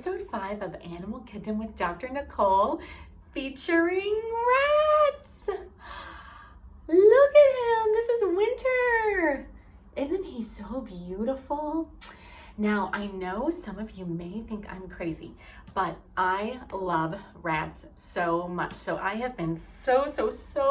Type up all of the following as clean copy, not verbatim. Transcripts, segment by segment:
episode 5 of Animal Kingdom with Dr. Nicole, featuring rats. Look at him, this is Winter. Isn't he so beautiful? Now, I know some of you may think I'm crazy, but I love rats so much. So I have been so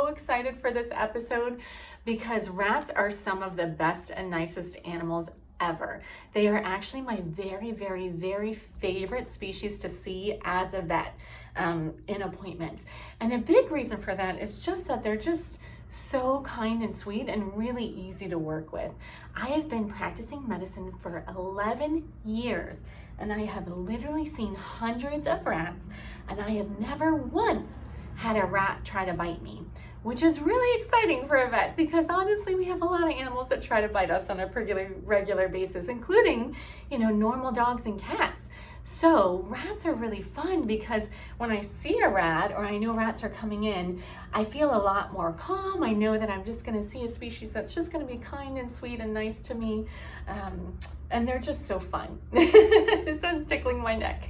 excited for this episode because rats are some of the best and nicest animals ever. They are actually my very favorite species to see as a vet in appointments. And a big reason for that is just that they're just so kind and sweet and really easy to work with. I have been practicing medicine for 11 years and I have literally seen hundreds of rats, and I have never once had a rat try to bite me, which is really exciting for a vet because honestly we have a lot of animals that try to bite us on a regular basis, including, normal dogs and cats. So rats are really fun because when I see a rat or I know rats are coming in, I feel a lot more calm. I know that I'm just going to see a species that's just going to be kind and sweet and nice to me. And they're just so fun. This one's tickling my neck.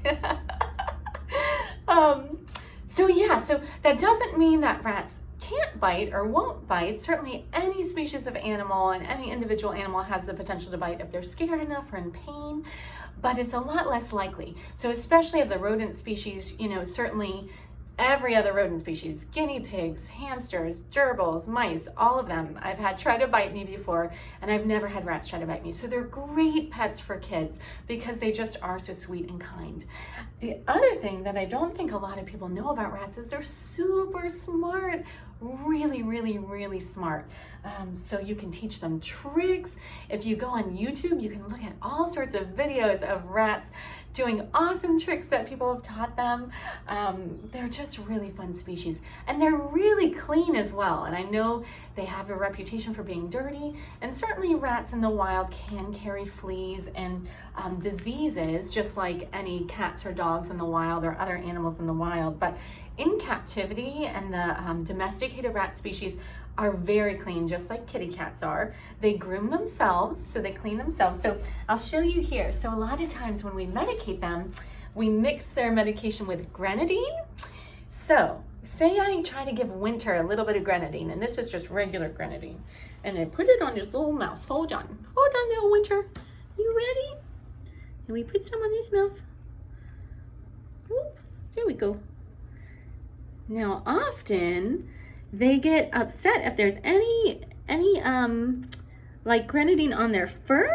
So that doesn't mean that rats can't bite or won't bite. Certainly any species of animal and any individual animal has the potential to bite if they're scared enough or in pain, but it's a lot less likely. So especially of the rodent species, certainly every other rodent species, guinea pigs, hamsters, gerbils, mice, all of them I've had try to bite me before, and I've never had rats try to bite me. So they're great pets for kids because they just are so sweet and kind. The other thing that I don't think a lot of people know about rats is they're super smart, really smart. So you can teach them tricks. If you go on YouTube, you can look at all sorts of videos of rats doing awesome tricks that people have taught them. They're just really fun species, and they're really clean as well. And I know they have a reputation for being dirty, and certainly rats in the wild can carry fleas and diseases, just like any cats or dogs in the wild or other animals in the wild. But in captivity, and the domesticated rat species are very clean, just like kitty cats are. They groom themselves, so they clean themselves. So I'll show you here. So a lot of times when we medicate them, we mix their medication with grenadine. So say I try to give Winter a little bit of grenadine, and this is just regular grenadine, and I put it on his little mouth. Hold on, little Winter. You ready? And we put some on his mouth. Oop, there we go. Now often they get upset if there's any like grenadine on their fur.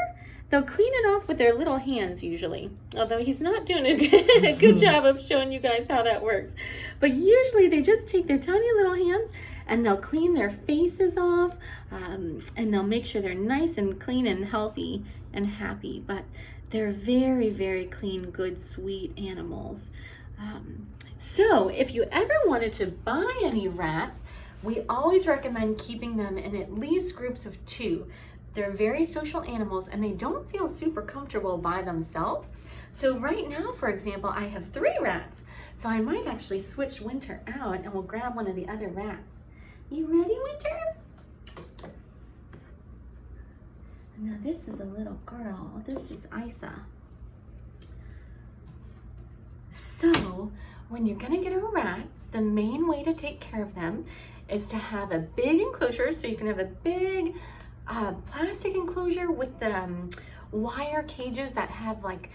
They'll clean it off with their little hands usually, although he's not doing a good job of showing you guys how that works. But usually they just take their tiny little hands and they'll clean their faces off, and they'll make sure they're nice and clean and healthy and happy. But they're very clean, good, sweet animals. So if you ever wanted to buy any rats, we always recommend keeping them in at least groups of 2. They're very social animals and they don't feel super comfortable by themselves. So right now, for example, I have 3 rats. So I might actually switch Winter out and we'll grab one of the other rats. You ready, Winter? Now this is a little girl. This is Isa. So when you're gonna get a rat, the main way to take care of them is to have a big enclosure. So you can have a big plastic enclosure with the wire cages that have like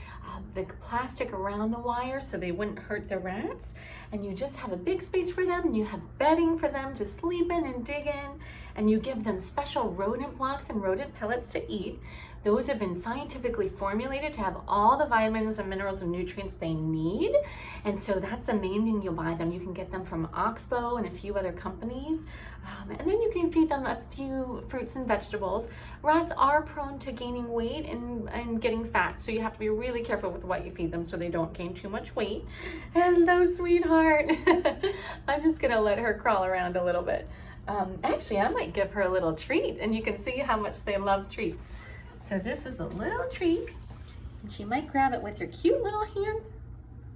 the plastic around the wire so they wouldn't hurt the rats. And you just have a big space for them, and you have bedding for them to sleep in and dig in, and you give them special rodent blocks and rodent pellets to eat. Those have been scientifically formulated to have all the vitamins and minerals and nutrients they need. And so that's the main thing you'll buy them. You can get them from Oxbow and a few other companies. And then you can feed them a few fruits and vegetables. Rats are prone to gaining weight and getting fat, so you have to be really careful with what you feed them so they don't gain too much weight. Hello, sweetheart. I'm just gonna let her crawl around a little bit. Actually, I might give her a little treat, and you can see how much they love treats. So this is a little treat, and she might grab it with her cute little hands.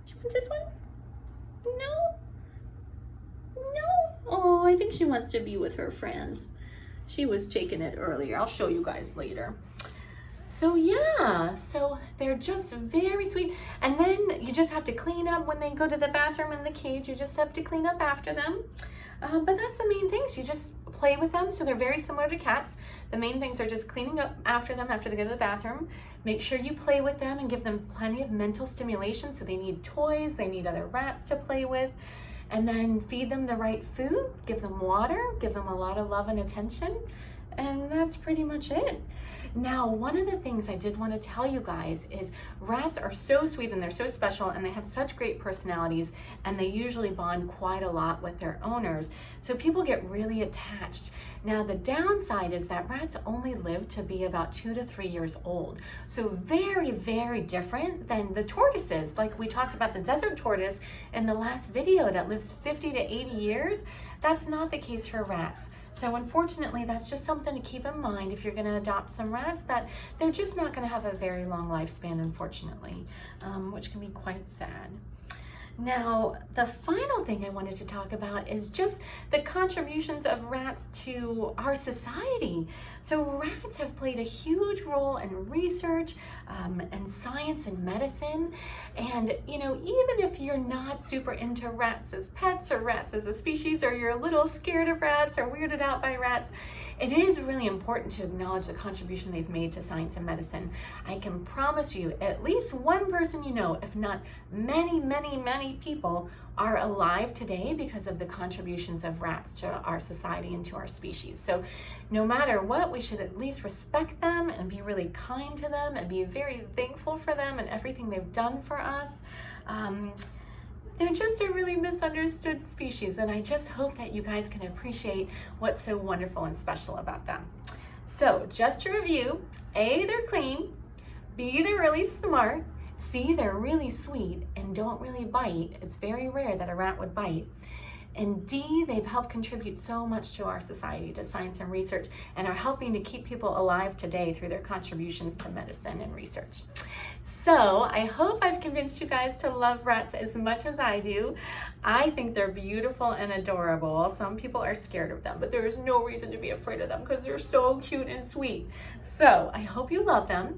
Do you want this one? No? No? Oh, I think she wants to be with her friends. She was taking it earlier. I'll show you guys later. So yeah, so they're just very sweet. And then you just have to clean up when they go to the bathroom in the cage. You just have to clean up after them. But that's the main things. You just play with them. So they're very similar to cats. The main things are just cleaning up after them after they go to the bathroom. Make sure you play with them and give them plenty of mental stimulation. So they need toys, they need other rats to play with. And then feed them the right food, give them water, give them a lot of love and attention. And that's pretty much it. Now, one of the things I did want to tell you guys is rats are so sweet and they're so special and they have such great personalities and they usually bond quite a lot with their owners. So people get really attached. Now, the downside is that rats only live to be about 2 to 3 years old. So very, very different than the tortoises. Like we talked about the desert tortoise in the last video that lives 50 to 80 years. That's not the case for rats. So unfortunately, that's just something to keep in mind if you're going to adopt some rats, that they're just not going to have a very long lifespan, unfortunately, which can be quite sad. Now, the final thing I wanted to talk about is just the contributions of rats to our society. So rats have played a huge role in research and science and medicine. And, you know, even if you're not super into rats as pets or rats as a species, or you're a little scared of rats or weirded out by rats, it is really important to acknowledge the contribution they've made to science and medicine. I can promise you at least one person you know, if not many, many, many people, are alive today because of the contributions of rats to our society and to our species. So no matter what, we should at least respect them and be really kind to them and be very thankful for them and everything they've done for us. They're just a really misunderstood species, and I just hope that you guys can appreciate what's so wonderful and special about them. So just to review, A, they're clean, B, they're really smart, C, they're really sweet and don't really bite. It's very rare that a rat would bite. And D, they've helped contribute so much to our society, to science and research, and are helping to keep people alive today through their contributions to medicine and research. So I hope I've convinced you guys to love rats as much as I do. I think they're beautiful and adorable. Some people are scared of them, but there is no reason to be afraid of them because they're so cute and sweet. So I hope you love them.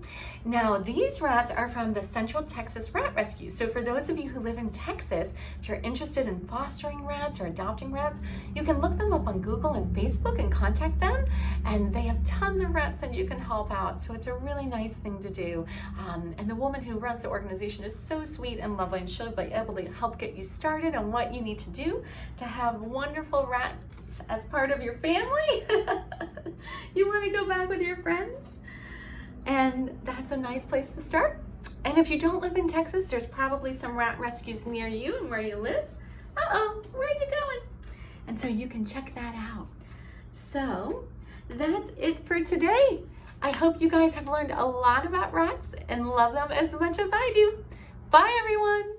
Now, these rats are from the Central Texas Rat Rescue. So for those of you who live in Texas, if you're interested in fostering rats or adopting rats, you can look them up on Google and Facebook and contact them. And they have tons of rats that you can help out. So it's a really nice thing to do. And the woman who runs the organization is so sweet and lovely, and she'll be able to help get you started on what you need to do to have wonderful rats as part of your family. You want to go back with your friends? And that's a nice place to start. And if you don't live in Texas, there's probably some rat rescues near you and where you live. Uh-oh, where are you going? And so you can check that out. So that's it for today. I hope you guys have learned a lot about rats and love them as much as I do. Bye, everyone.